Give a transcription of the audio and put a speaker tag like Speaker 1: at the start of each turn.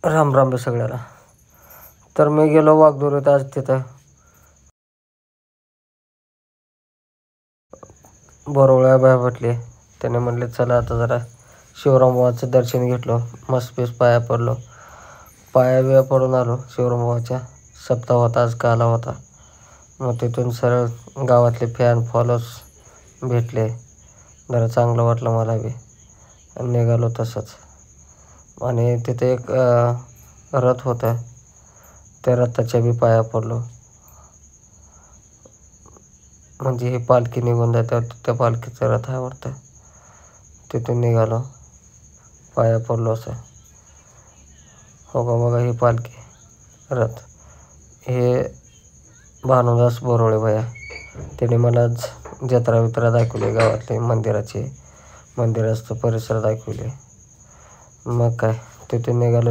Speaker 1: राम राम बे सगळ्याला. तर मी गेलो वाघदोरीत आज. तिथं बोरवळ्या बाया भेटले. त्याने म्हणले चला आता जरा शिवरामबाबाचं दर्शन घेतलं. मस्त पीस पाया पडलो. पाया बिया पडून आलो. शिवरामबाबाच्या सप्ताह होता आज, काला होता. मग तिथून सरळ गावातले फॅन फॉलोअर्स भेटले. जरा चांगलं वाटलं मला बी. निघालो तसंच. आणि तिथे एक रथ होता. त्या रथाच्या बी पाया पडलो. म्हणजे ही पालखी निघून जाते, त्या पालखीचं रथ आवडतं. तिथून निघालो, पाया पडलो असं. हो का, बघा ही पालखी रथ. हे भानुदास बोरवळे भैया, त्याने मला जत्रा वित्रा दाखवली, गावातले मंदिराचे, मंदिराचं परिसर दाखवले. मग काय, तिथून निघालो.